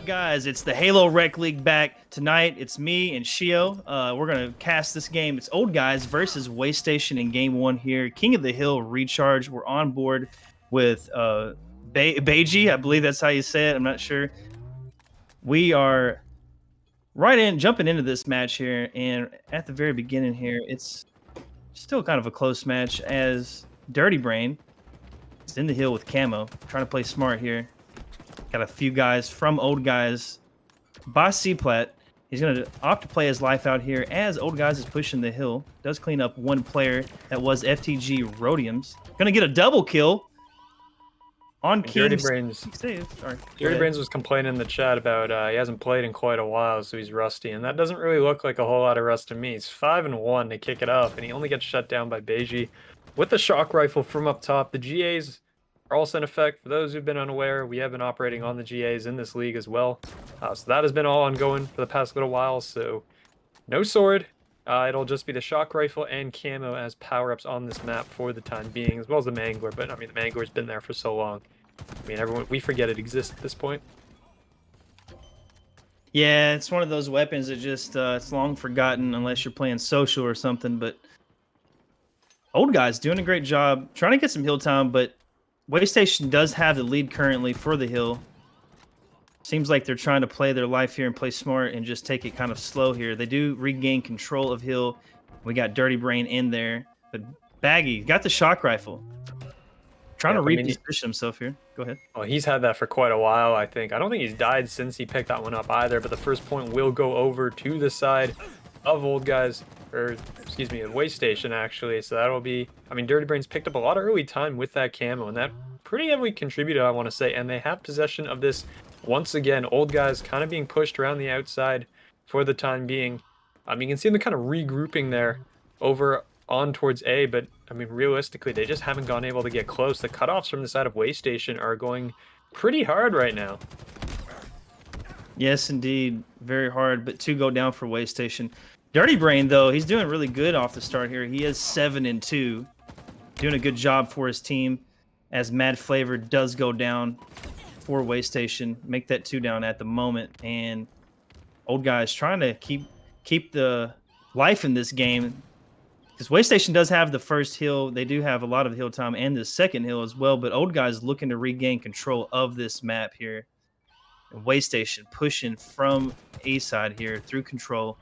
up, guys? It's the Halo Rec League back tonight. It's me and Shio. We're gonna cast this game. It's Old Guys versus Waste Station in Game 1 here. King of the Hill Recharge. We're on board with Beiji. I believe that's how you say it. I'm not sure. We are jumping into this match here, and at the very beginning here, it's still kind of a close match as Dirty Brain is in the hill with Camo, trying to play smart here. Got a few guys from Old Guys by C-Plat. He's going to opt to play his life out here as Old Guys is pushing the hill. Does clean up one player that was FTG Rhodium's. Going to get a double kill on King. Dirty Brains. Dirty Brains was complaining in the chat about he hasn't played in quite a while, so he's rusty. And that doesn't really look like a whole lot of rust to me. He's 5-1 to kick it off, and he only gets shut down by Beiji. With the shock rifle from up top, the GAs are also in effect. For those who've been unaware, we have been operating on the GAs in this league as well. So that has been all ongoing for the past little while. So no sword. It'll just be the shock rifle and camo as power-ups on this map for the time being, as well as the Mangler. But I mean, the Mangler's been there for so long. I mean, we forget it exists at this point. Yeah, it's one of those weapons that just it's long forgotten unless you're playing social or something. But Old Guys doing a great job trying to get some hill time, but Waste Station does have the lead currently for the hill. Seems like they're trying to play their life here and play smart and just take it kind of slow here. They do regain control of hill. We got Dirty Brain in there, but Baggy got the shock rifle. Trying to reposition himself here. Go ahead. Well, he's had that for quite a while, I think. I don't think he's died since he picked that one up either, but the first point will go over to the side of Old Guys, or excuse me, Waste Station actually. So that'll be, I mean, Dirty Brains picked up a lot of early time with that camo, and that pretty heavily contributed, I want to say. And they have possession of this once again. Old Guys kind of being pushed around the outside for the time being. You can see them kind of regrouping there over on towards A, but I mean, realistically, they just haven't gone able to get close. The cutoffs from the side of Waste Station are going pretty hard right now. Yes, indeed. Very hard, but 2 go down for Waste Station. Dirty Brain, though, he's doing really good off the start here. He is 7-2. Doing a good job for his team as Mad Flavor does go down for Waste Station. Make that 2 down at the moment. And Old Guys trying to keep the life in this game. Because Waste Station does have the first hill. They do have a lot of hill time and the second hill as well. But Old Guys looking to regain control of this map here. And Waste Station pushing from A side here through control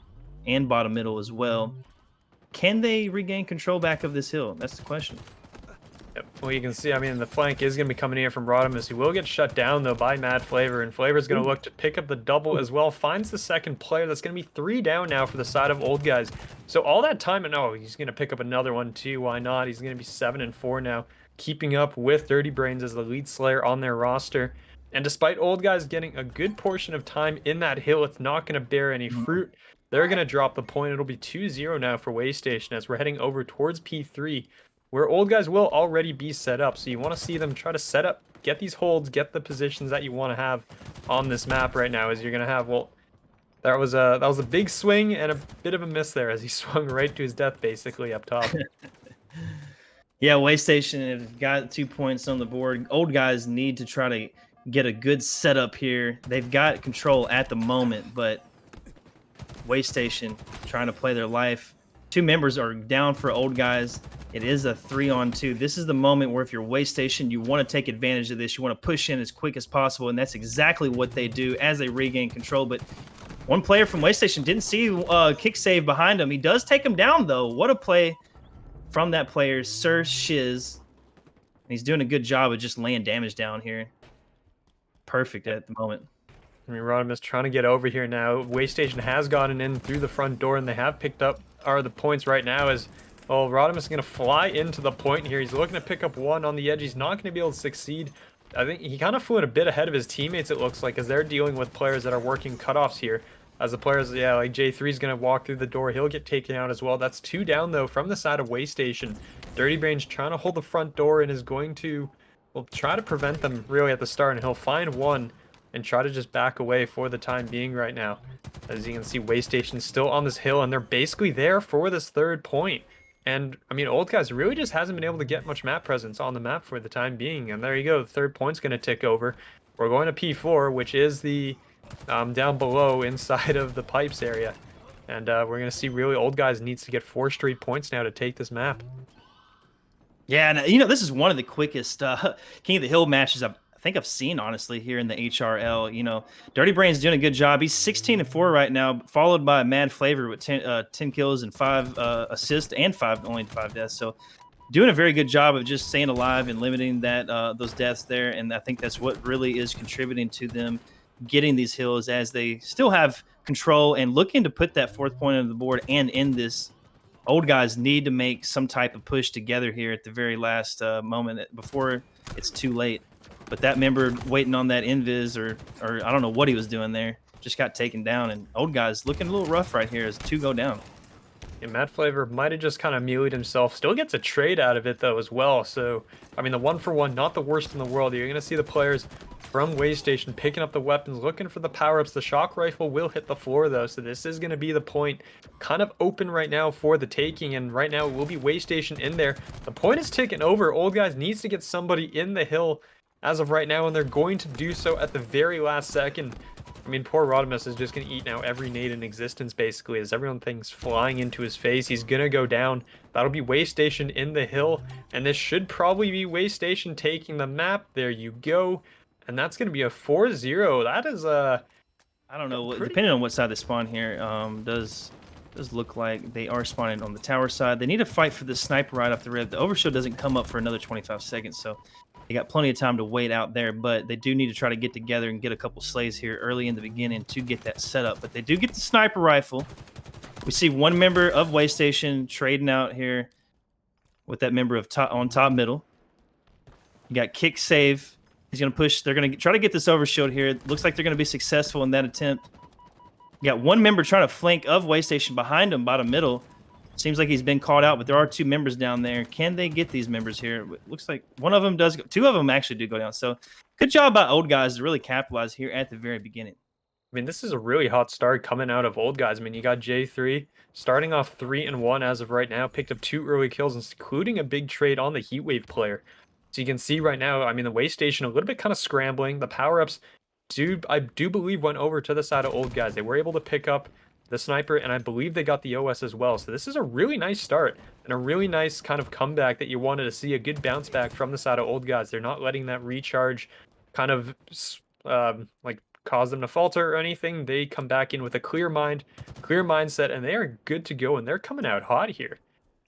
and bottom middle as well. Can they regain control back of this hill? That's the question. Yep. Well, you can see, I mean, the flank is going to be coming in from Rodimus. He will get shut down, though, by Mad Flavor, and Flavor's going to look to pick up the double as well. Finds the second player. That's going to be 3 down now for the side of Old Guys. So all that time, and oh, he's going to pick up another one, too. Why not? He's going to be 7-4 now, keeping up with Dirty Brains as the lead slayer on their roster. And despite Old Guys getting a good portion of time in that hill, it's not going to bear any fruit. They're going to drop the point. It'll be 2-0 now for Waste Station as we're heading over towards P3, where Old Guys will already be set up. So you want to see them try to set up, get these holds, get the positions that you want to have on this map right now. As you're going to have, well, that was a big swing and a bit of a miss there as he swung right to his death basically up top. Yeah, Waste Station have got 2 points on the board. Old Guys need to try to get a good setup here. They've got control at the moment, but Waste Station trying to play their life. 2 members are down for Old Guys. It is a 3-on-2. This is the moment where if you're Waste Station, you want to take advantage of this. You want to push in as quick as possible, and that's exactly what they do as they regain control. But one player from Waste Station didn't see kick save behind him. He does take him down, though. What a play from that player, Sir Shiz. He's doing a good job of just laying damage down here. Perfect at the moment. I mean, Rodimus trying to get over here now. Waste Station has gotten in through the front door, and they have picked up the points right now as, well, Rodimus is going to fly into the point here. He's looking to pick up 1 on the edge. He's not going to be able to succeed. I think he kind of flew in a bit ahead of his teammates, it looks like, as they're dealing with players that are working cutoffs here. As the players, yeah, like J3 is going to walk through the door. He'll get taken out as well. That's 2 down, though, from the side of Waste Station. Dirty Brains trying to hold the front door and is going to, well, try to prevent them really at the start, and he'll find 1 and try to just back away for the time being right now. As you can see, Waste Station still on this hill, and they're basically there for this 3rd point. And, I mean, Old Guys really just hasn't been able to get much map presence on the map for the time being. And there you go, the 3rd point's going to tick over. We're going to P4, which is the down below inside of the pipes area. And we're going to see really old guys needs to get 4 straight points now to take this map. Yeah, and this is one of the quickest King of the Hill matches I think I've seen, honestly, here in the HRL. Dirty Brain's doing a good job. He's 16-4 right now, followed by Mad Flavor with 10 kills and 5 assists and only 5 deaths. So doing a very good job of just staying alive and limiting those deaths there. And I think that's what really is contributing to them getting these hills, as they still have control and looking to put that 4th point on the board and end this. Old guys need to make some type of push together here at the very last moment before it's too late. But that member waiting on that invis, or I don't know what he was doing there, just got taken down. And old guys looking a little rough right here as 2 go down. Yeah, Mad Flavor might have just kind of meleeed himself. Still gets a trade out of it, though, as well. So, I mean, the 1-for-1, not the worst in the world. You're going to see the players from Waystation picking up the weapons, looking for the power-ups. The shock rifle will hit the floor, though, so this is going to be the point kind of open right now for the taking, and right now it will be Waystation in there. The point is ticking over. Old guys needs to get somebody in the hill as of right now, and they're going to do so at the very last second. I mean, poor Rodimus is just going to eat now every nade in existence, basically, as everyone thinks flying into his face. He's going to go down. That'll be Waystation in the hill, and this should probably be Waystation taking the map. There you go. And that's going to be a 4-0. That is a... I don't know. Depending on what side they spawn here, does look like they are spawning on the tower side. They need to fight for the sniper right off the rip. The overshield doesn't come up for another 25 seconds, so they got plenty of time to wait out there, but they do need to try to get together and get a couple slays here early in the beginning to get that set up. But they do get the sniper rifle. We see one member of Waystation trading out here with that member of on top middle. You got kick save. He's going to push. They're going to try to get this overshield here. It looks like they're going to be successful in that attempt. You got one member trying to flank of Waystation behind him, bottom middle. Seems like he's been called out, but there are 2 members down there. Can they get these members here? It looks like one of them does go. 2 of them actually do go down. So good job by old guys to really capitalize here at the very beginning. I mean, this is a really hot start coming out of old guys. I mean, you got J3 starting off 3-1 as of right now. Picked up 2 early kills, including a big trade on the Heatwave player. So you can see right now, I mean, the Waystation a little bit kind of scrambling. The power-ups, I do believe, went over to the side of old guys. They were able to pick up the sniper, and I believe they got the OS as well. So this is a really nice start and a really nice kind of comeback that you wanted to see, a good bounce back from the side of old guys. They're not letting that recharge kind of like cause them to falter or anything. They come back in with a clear mind, clear mindset, and they are good to go, and they're coming out hot here.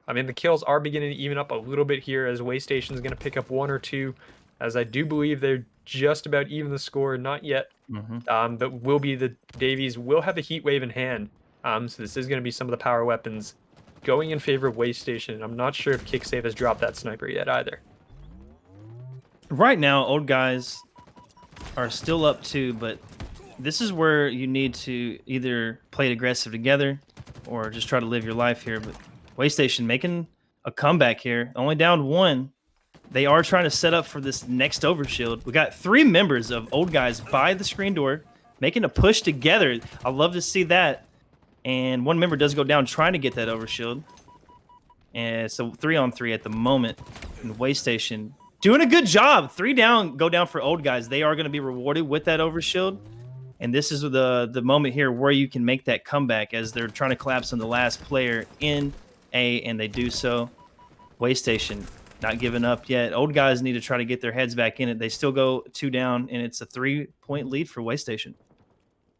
I mean, the kills are beginning to even up a little bit here, as Waystation is going to pick up 1 or 2, as I do believe they're just about even the score. Not yet, but will be the Davies will have the heat wave in hand. So this is going to be some of the power weapons going in favor of Waystation. And I'm not sure if Kicksave has dropped that sniper yet either. Right now, old guys are still up 2, but this is where you need to either play it aggressive together or just try to live your life here. But Waystation making a comeback here, only down 1. They are trying to set up for this next overshield. We got 3 members of old guys by the screen door making a push together. I love to see that. And 1 member does go down trying to get that overshield. And so 3-on-3 at the moment. And Waystation doing a good job. 3 down, go down for old guys. They are going to be rewarded with that overshield. And this is the moment here where you can make that comeback, as they're trying to collapse on the last player in A, and they do so. Waystation not giving up yet. Old guys need to try to get their heads back in it. They still go 2 down, and it's a 3-point lead for Waystation.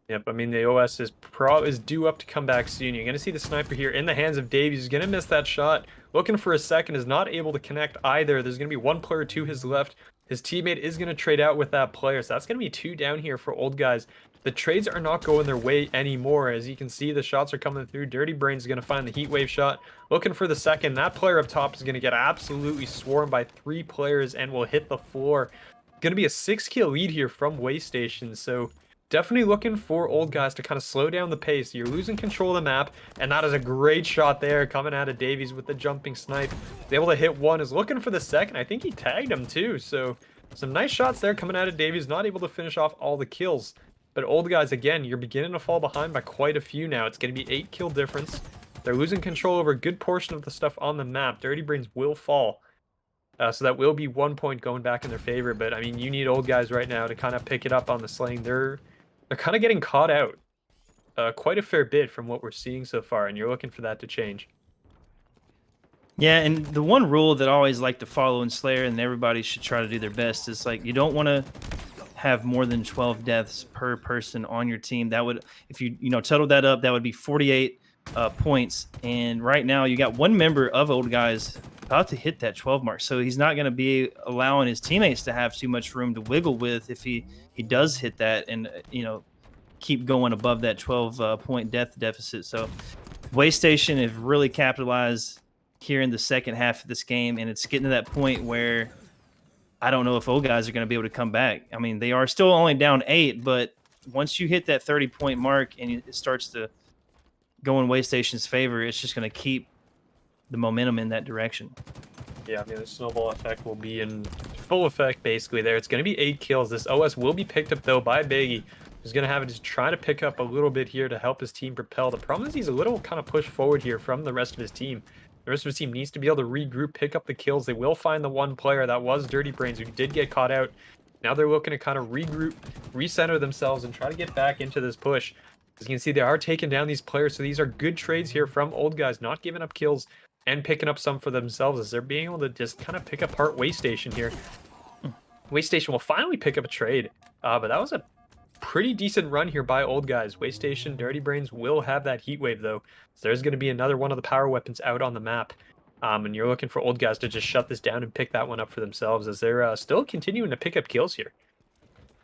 Yep, I mean, the OS is due up to come back soon. You're going to see the sniper here in the hands of Davies. He's going to miss that shot. Looking for a second, is not able to connect either. There's going to be 1 player to his left. His teammate is going to trade out with that player, so that's going to be 2 down here for old guys. The trades are not going their way anymore. As you can see, the shots are coming through. Dirty Brain's going to find the heat wave shot. Looking for the second. That player up top is going to get absolutely swarmed by 3 players and will hit the floor. Going to be a 6-kill lead here from Waystation, so definitely looking for old guys to kind of slow down the pace. You're losing control of the map, and that is a great shot there coming out of Davies with the jumping snipe. He's able to hit 1, is looking for the second. I think he tagged him too, so some nice shots there coming out of Davies. Not able to finish off all the kills. But old guys, again, you're beginning to fall behind by quite a few now. It's going to be 8 kill difference. They're losing control over a good portion of the stuff on the map. Dirty Brains will fall. So that will be 1 point going back in their favor. But, I mean, you need old guys right now to kind of pick it up on the slaying. They're they're kind of getting caught out quite a fair bit from what we're seeing so far, and you're looking for that to change. Yeah, and the one rule that I always like to follow in Slayer, and everybody should try to do their best, is like you don't want to have more than 12 deaths per person on your team. That would, if you total that up, that would be 48 points. And right now, you got one member of Old Guys about to hit that 12 mark, so he's not going to be allowing his teammates to have too much room to wiggle with if he does hit that, and keep going above that 12 point death deficit. So Waystation have really capitalized here in the second half of this game, and it's getting to that point where I don't know if Old Guys are going to be able to come back. I mean, they are still only down 8, but once you hit that 30-point mark and it starts to go in Waystation's favor, it's just going to keep the momentum in that direction. Yeah, I mean, the snowball effect will be in full effect basically there. It's going to be 8 kills. This OS will be picked up, though, by Biggie, who's going to have it just trying to pick up a little bit here to help his team propel. The problem is he's a little kind of pushed forward here from the rest of his team. The rest of his team needs to be able to regroup, pick up the kills. They will find the one player that was Dirty Brains who did get caught out. Now they're looking to kind of regroup, recenter themselves, and try to get back into this push. As you can see, they are taking down these players, so these are good trades here from Old Guys, not giving up kills and picking up some for themselves as they're being able to just kind of pick apart Waystation here. Waystation will finally pick up a trade, but that was a pretty decent run here by Old Guys. Waystation, Dirty Brains will have that heat wave, though. So there's going to be another one of the power weapons out on the map. And you're looking for Old Guys to just shut this down and pick that one up for themselves as they're still continuing to pick up kills here.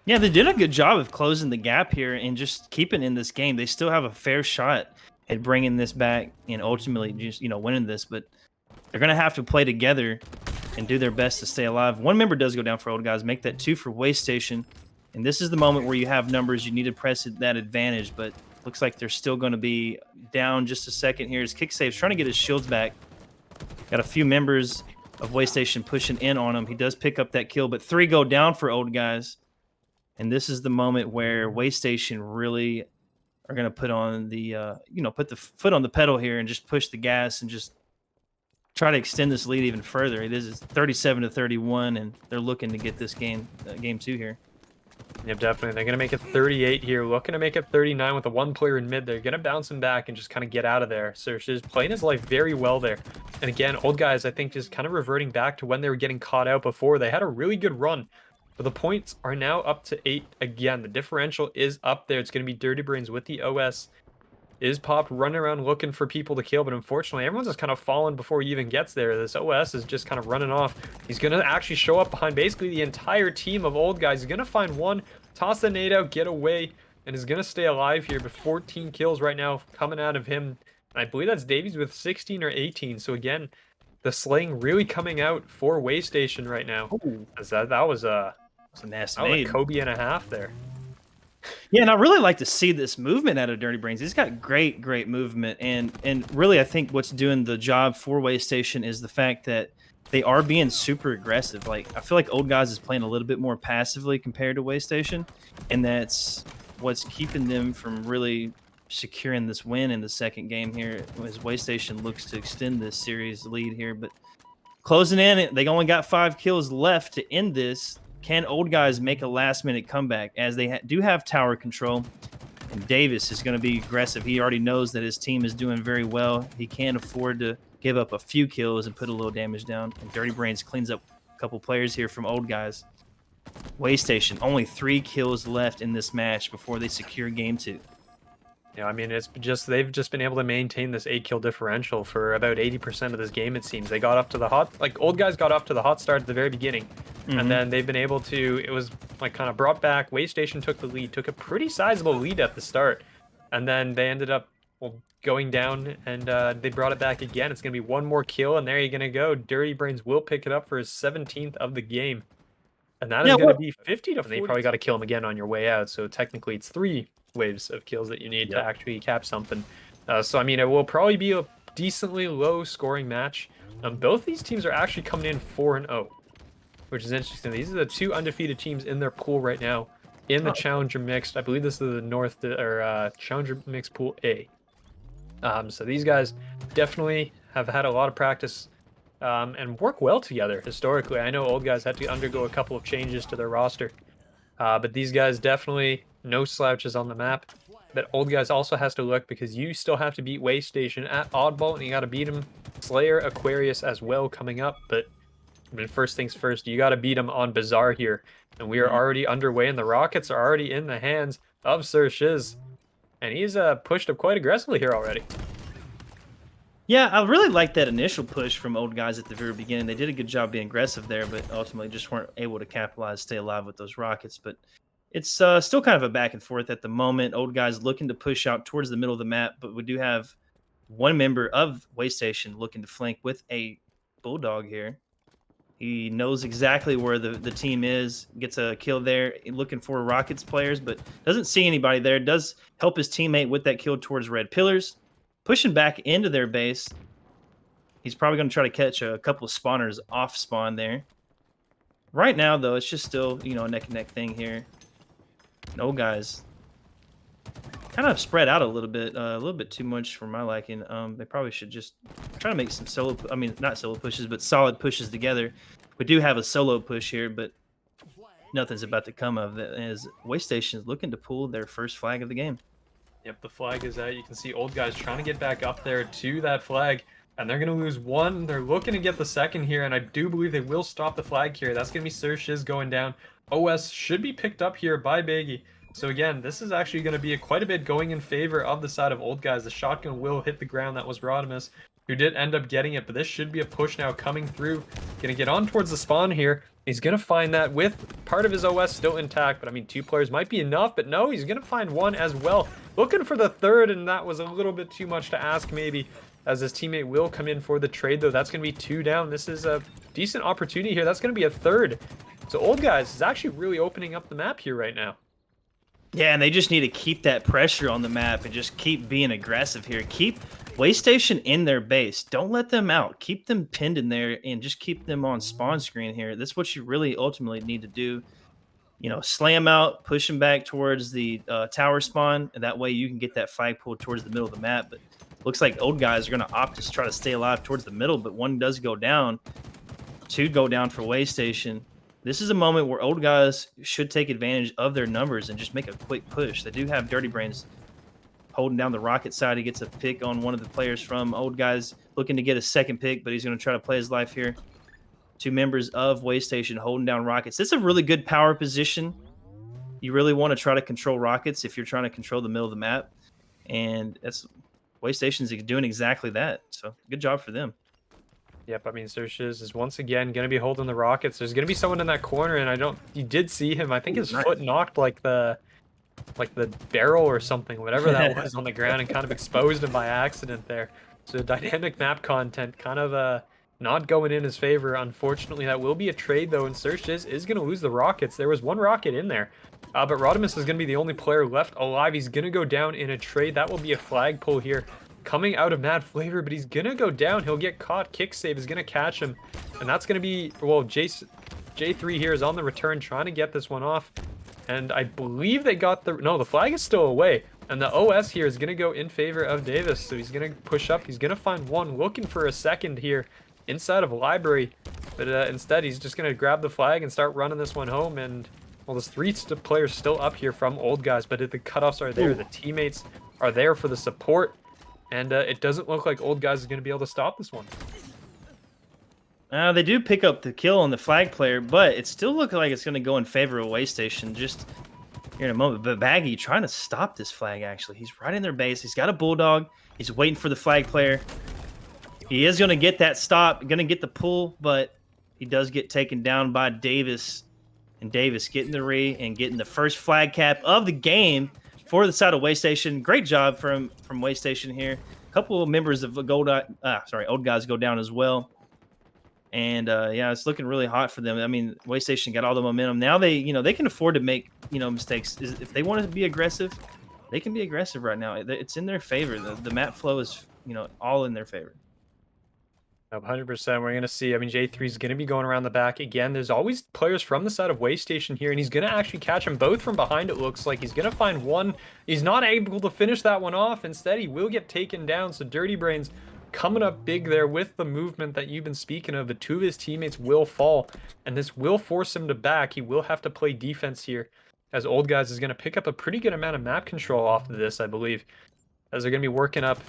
Yeah, they did a good job of closing the gap here and just keeping in this game. They still have a fair shot at bringing this back and ultimately just, winning this. But they're going to have to play together and do their best to stay alive. One member does go down for Old Guys. Make that 2 for Waystation. And this is the moment where you have numbers. You need to press that advantage, but looks like they're still going to be down just a second here. As Kicksave's trying to get his shields back. Got a few members of Waystation pushing in on him. He does pick up that kill, but 3 go down for Old Guys. And this is the moment where Waystation really are going to put on the, put the foot on the pedal here and just push the gas and just try to extend this lead even further. It is 37-31, and they're looking to get this game 2 here. Yep, definitely. They're going to make it 38 here. Looking to make it 39 with a 1 player in mid. They're going to bounce him back and just kind of get out of there. So just playing his life very well there. And again, Old Guys, I think, just kind of reverting back to when they were getting caught out before. They had a really good run. But the points are now up to 8 again. The differential is up there. It's going to be Dirty Brains with the OS. Is Pop running around looking for people to kill, but unfortunately everyone's just kind of fallen before he even gets there. This OS is just kind of running off. He's going to actually show up behind basically the entire team of Old Guys. He's going to find one, toss the nade out, get away, and is going to stay alive here. But 14 kills right now coming out of him. I believe that's Davies with 16 or 18. So again, the slaying really coming out for Waystation right now. As that was a nasty nade. nade. Kobe and a half there. Yeah, and I really like to see this movement out of Dirty Brains. He's got great movement, and really I think what's doing the job for Waystation is the fact that they are being super aggressive. Like, I feel like Old Guys is playing a little bit more passively compared to Waystation, and that's what's keeping them from really securing this win in the second game here as Waystation looks to extend this series lead here. But closing in, they only got 5 kills left to end this. Can Old Guys make a last-minute comeback as they do have tower control? And Davis is going to be aggressive. He already knows that his team is doing very well. He can't afford to give up a few kills and put a little damage down. And Dirty Brains cleans up a couple players here from Old Guys. Waystation, only 3 kills left in this match before they secure game 2. Yeah, I mean, they've just been able to maintain this 8-kill differential for about 80% of this game, it seems. They got off to the Old Guys got off to the hot start at the very beginning. And then they've been able to, it was like kind of brought back. Waystation took the lead, took a pretty sizable lead at the start. And then they ended up going down and they brought it back again. It's going to be 1 more kill, and there you're going to go. Dirty Brains will pick it up for his 17th of the game. And that is going to be 50 to 40. They probably got to kill him again on your way out. So technically it's 3 waves of kills that you need to actually cap something. So, I mean, it will probably be a decently low scoring match. Both these teams are actually coming in 4-0, which is interesting. These are the 2 undefeated teams in their pool right now in the Challenger Mixed. I believe this is the Challenger Mixed Pool A. So these guys definitely have had a lot of practice and work well together historically. I know Old Guys had to undergo a couple of changes to their roster, but these guys definitely no slouches on the map. But Old Guys also has to look because you still have to beat Waystation at Oddball, and you got to beat him Slayer Aquarius as well coming up. But I mean, first things first, you got to beat him on Bazaar here. And we are already underway, and the Rockets are already in the hands of Sir Shiz. And he's pushed up quite aggressively here already. Yeah, I really liked that initial push from Old Guys at the very beginning. They did a good job being aggressive there, but ultimately just weren't able to capitalize, stay alive with those Rockets. But it's still kind of a back and forth at the moment. Old Guys looking to push out towards the middle of the map, but we do have one member of Waystation looking to flank with a Bulldog here. He knows exactly where the team is, gets a kill there, looking for Rockets players, but doesn't see anybody there. Does help his teammate with that kill towards Red Pillars. Pushing back into their base. He's probably going to try to catch a couple of spawners off spawn there. Right now, though, it's just still, a neck-and-neck thing here. No guys. Kind of spread out a little bit too much for my liking. They probably should just try to make some not solo pushes, but solid pushes together. We do have a solo push here, but nothing's about to come of it as Waystation is looking to pull their first flag of the game. Yep, the flag is out. You can see Old Guys trying to get back up there to that flag, and they're going to lose one. They're looking to get the second here, and I do believe they will stop the flag here. That's going to be Sir Shiz going down. OS should be picked up here by Baggy. So again, this is actually going to be quite a bit going in favor of the side of Old Guys. The shotgun will hit the ground. That was Rodimus, who did end up getting it, but this should be a push now coming through. Going to get on towards the spawn here. He's going to find that with part of his OS still intact, but I mean, 2 players might be enough, but no, he's going to find one as well. Looking for the third, and that was a little bit too much to ask maybe, as his teammate will come in for the trade, though. That's going to be 2 down. This is a decent opportunity here. That's going to be a third. So Old Guys is actually really opening up the map here right now. Yeah, and they just need to keep that pressure on the map and just keep being aggressive here. Keep Waystation in their base. Don't let them out. Keep them pinned in there and just keep them on spawn screen here. That's what you really ultimately need to do. Slam out, push them back towards the tower spawn, and that way you can get that flag pull towards the middle of the map. But looks like Old Guys are going to opt to try to stay alive towards the middle, but one does go down. 2 go down for Waystation. This is a moment where Old Guys should take advantage of their numbers and just make a quick push. They do have Dirty Brains holding down the Rocket side. He gets a pick on one of the players from Old Guys, looking to get a second pick, but he's going to try to play his life here. 2 members of Waystation holding down Rockets. This is a really good power position. You really want to try to control Rockets if you're trying to control the middle of the map. And that's Waystation's doing exactly that. So good job for them. Yep, I mean, Sir Shiz is once again going to be holding the Rockets. There's going to be someone in that corner, and you did see him. I think his foot knocked like the barrel or something, whatever that was on the ground, and kind of exposed him by accident there. So dynamic map content kind of not going in his favor. Unfortunately, that will be a trade, though, and Sir Shiz is going to lose the Rockets. There was 1 Rocket in there, but Rodimus is going to be the only player left alive. He's going to go down in a trade. That will be a flag pull here coming out of Mad Flavor, but he's going to go down. He'll get caught. Kick save is going to catch him, and that's going to be, well, J3 here is on the return trying to get this one off, and I believe they got the flag is still away, and the OS here is going to go in favor of Davis, so he's going to push up. He's going to find one, looking for a second here inside of a library, but instead he's just going to grab the flag and start running this one home. And well, there's 3 players still up here from Old Guys, but the cutoffs are there. The teammates are there for the support, and it doesn't look like Old Guys is going to be able to stop this one. They do pick up the kill on the flag player, but it still looks like it's going to go in favor of Waystation just here in a moment. But Baggy trying to stop this flag, actually. He's right in their base. He's got a Bulldog. He's waiting for the flag player. He is going to get that stop, going to get the pull, but he does get taken down by Davis. And Davis getting the re and getting the first flag cap of the game for the side of Waystation. Great job from Waystation here. A couple of members of Old Guys go down as well. And yeah, it's looking really hot for them. I mean, Waystation got all the momentum. Now they can afford to make mistakes. If they want to be aggressive, they can be aggressive right now. It's in their favor. The map flow is all in their favor. 100%. We're going to see. I mean, J3 is going to be going around the back again. There's always players from the side of Waystation here, and he's going to actually catch them both from behind, it looks like. He's going to find one. He's not able to finish that one off. Instead, he will get taken down. So Dirty Brains coming up big there with the movement that you've been speaking of. The 2 of his teammates will fall, and this will force him to back. He will have to play defense here. as Old Guys is going to pick up a pretty good amount of map control off of this, I believe, as they're going to be working up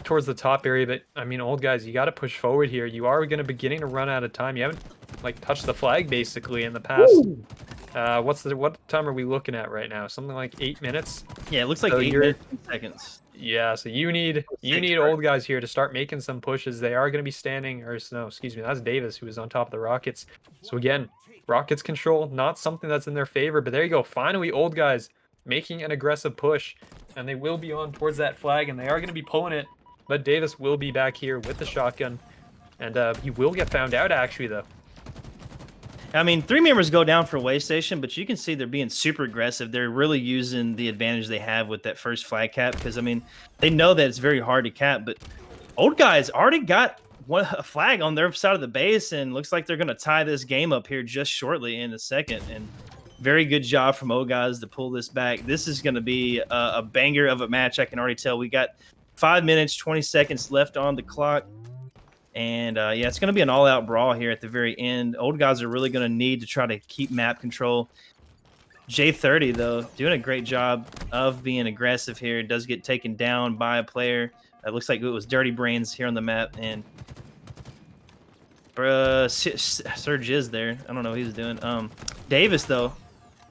towards the top area. But I mean, Old Guys, you got to push forward here. You are going to be beginning to run out of time. You haven't like touched the flag basically in the past. What time are we looking at right now? Something like 8 minutes. Yeah, it looks like So 8 minutes and seconds. Yeah, so you need Old Guys here to start making some pushes. They are going to be standing, or no, excuse me, that's Davis who was on top of the Rockets. So again, Rockets control, not something that's in their favor, but there you go. Finally, Old Guys making an aggressive push, and they will be on towards that flag, and they are going to be pulling it. But Davis will be back here with the shotgun, and he will get found out actually though. I mean, 3 members go down for Waystation, but you can see they're being super aggressive. They're really using the advantage they have with that first flag cap because, I mean, they know that it's very hard to cap, but Old Guys already got a flag on their side of the base, and looks like they're going to tie this game up here just shortly in a second. And very good job from Old Guys to pull this back. This is going to be a banger of a match. I can already tell. We got 5 minutes, 20 seconds left on the clock. And yeah, it's going to be an all-out brawl here at the very end. Old Guys are really going to need to try to keep map control. J30, though, doing a great job of being aggressive here. Does get taken down by a player. It looks like it was Dirty Brains here on the map. And Surge is there. I don't know what he's doing. Davis, though,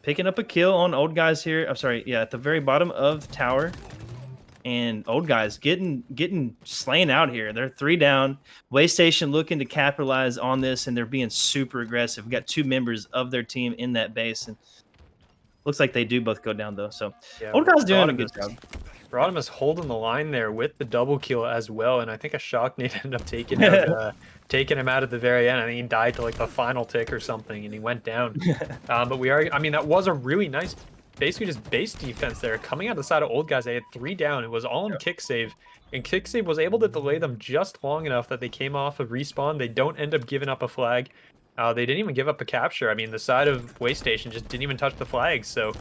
picking up a kill on Old Guys here. I'm sorry, yeah, at the very bottom of tower. And Old Guys getting slain out here. They're 3 down. Waystation looking to capitalize on this, and they're being super aggressive. We've got 2 members of their team in that base, and looks like they do both go down though. So yeah, Old Guys doing a good job. Rodimus holding the line there with the double kill as well, and I think a shock nade ended up taking him out at the very end. I think he died to like the final tick or something, and he went down. But I mean, that was a really nice, basically just base defense there. Coming out the side of Old Guys, they had 3 down. It was all in kick save, and kick save was able to delay them just long enough that they came off of respawn. They don't end up giving up a flag. They didn't even give up a capture. I mean, the side of Waystation just didn't even touch the flag. So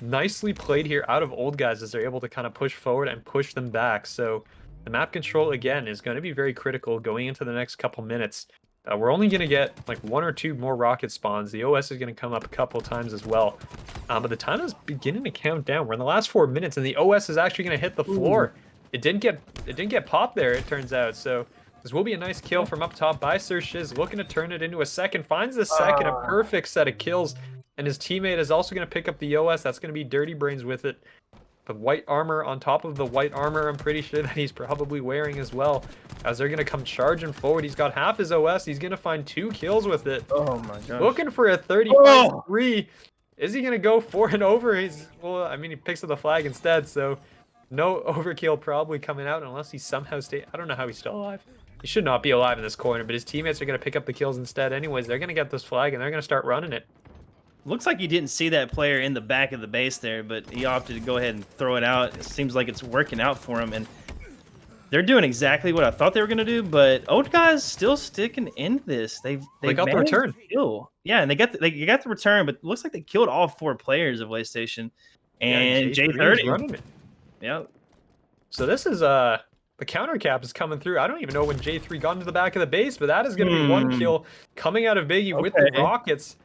nicely played here out of Old Guys as they're able to kind of push forward and push them back. So the map control, again, is going to be very critical going into the next couple minutes. We're only going to get like 1 or 2 more rocket spawns. The OS is going to come up a couple times as well. But the time is beginning to count down. We're in the last 4 minutes, and the OS is actually going to hit the floor. It didn't get popped there, it turns out. So this will be a nice kill from up top by Sir Shiz, looking to turn it into a second. Finds the second, a perfect set of kills. And his teammate is also going to pick up the OS. That's going to be Dirty Brains with it. The white armor on top of the white armor, I'm pretty sure that he's probably wearing as well. As they're going to come charging forward. He's got half his OS. He's going to find 2 kills with it. Oh my gosh. Looking for a 35-3. Is he going to go for and over? Well, I mean, he picks up the flag instead, so no overkill probably coming out unless he somehow I don't know how he's still alive. He should not be alive in this corner, but his teammates are going to pick up the kills instead anyways. They're going to get this flag, and they're going to start running it. Looks like he didn't see that player in the back of the base there, but he opted to go ahead and throw it out. It seems like it's working out for him, and they're doing exactly what I thought they were going to do, but Old Guys still sticking in this. They got the return. Yeah, and they got the return, but it looks like they killed all 4 players of Waystation. And J30 running it. Yeah. So this is the counter cap is coming through. I don't even know when J3 got into the back of the base, but that is going to be 1 kill coming out of Biggie with the Rockets.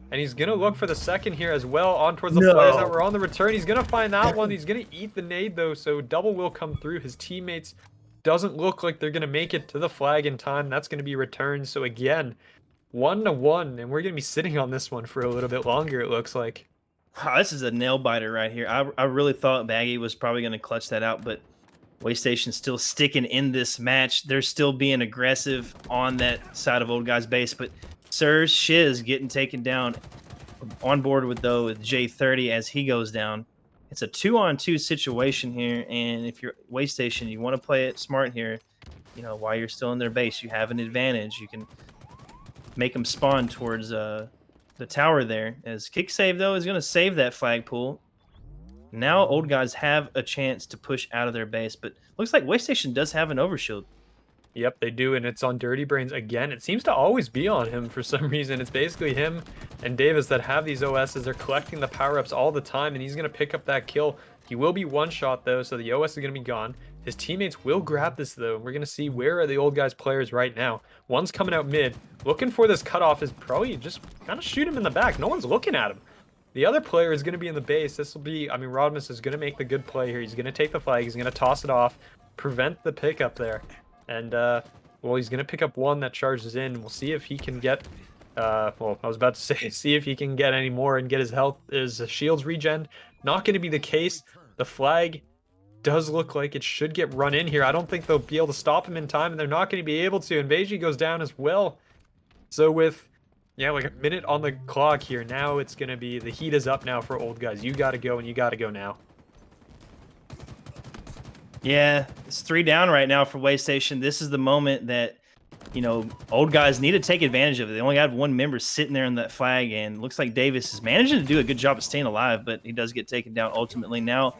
And he's going to look for the second here as well on towards the players that were on the return. He's going to find that one. He's going to eat the nade, though, so double will come through. His teammates doesn't look like they're going to make it to the flag in time. That's going to be returned. So, again, 1-1, and we're going to be sitting on this one for a little bit longer, it looks like. Wow, this is a nail-biter right here. I really thought Baggy was probably going to clutch that out, but Waystation's still sticking in this match. They're still being aggressive on that side of Old Guy's base, but Sir Shiz getting taken down on board with J30 as he goes down. It's a 2-on-2 situation here, and if you're Waystation, you want to play it smart here. You know, while you're still in their base, you have an advantage. You can make them spawn towards the tower there. As kick save though is going to save that flag pool. Now Old Guys have a chance to push out of their base, but looks like Waystation does have an overshield. Yep, they do, and it's on Dirty Brains again. It seems to always be on him for some reason. It's basically him and Davis that have these OSs. They're collecting the power-ups all the time, and he's going to pick up that kill. He will be one-shot, though, so the OS is going to be gone. His teammates will grab this, though, and we're going to see where are the Old Guys players right now. One's coming out mid. Looking for this cutoff is probably just kind of shoot him in the back. No one's looking at him. The other player is going to be in the base. This will be, I mean, Rodimus is going to make the good play here. He's going to take the flag. He's going to toss it off, prevent the pickup there. And, well, he's going to pick up one that charges in. We'll see if he can get, well, I was about to say, see if he can get any more and get his health, his shields regen. Not going to be the case. The flag does look like it should get run in here. I don't think they'll be able to stop him in time, and they're not going to be able to. And Veji goes down as well. So with, yeah, like a minute on the clock here, now it's going to be, the heat is up now for old guys. You got to go, and you got to go now. Yeah, it's 3 down right now for Waystation. This is the moment that, you know, old guys need to take advantage of it. They only have 1 member sitting there in that flag, and looks like Davis is managing to do a good job of staying alive, but he does get taken down ultimately. Now,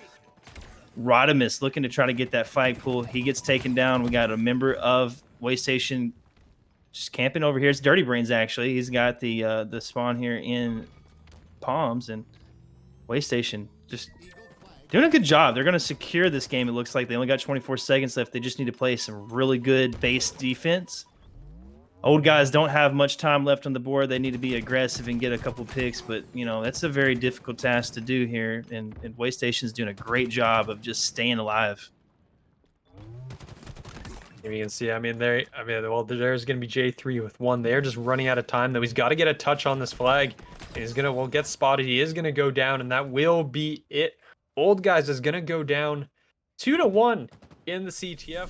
Rodimus looking to try to get that flag pull. He gets taken down. We got a member of Waystation just camping over here. It's Dirty Brains, actually. He's got the spawn here in Palms, and Waystation just doing a good job. They're going to secure this game. It looks like they only got 24 seconds left. They just need to play some really good base defense. Old guys don't have much time left on the board. They need to be aggressive and get a couple picks, but, you know, that's a very difficult task to do here, and Waystation's doing a great job of just staying alive. You can see, well, there's going to be J3 with 1. They're just running out of time, though. He's got to get a touch on this flag. And he's going to, well, get spotted. He is going to go down, and that will be it. Old guys is going to go down 2-1 in the CTF.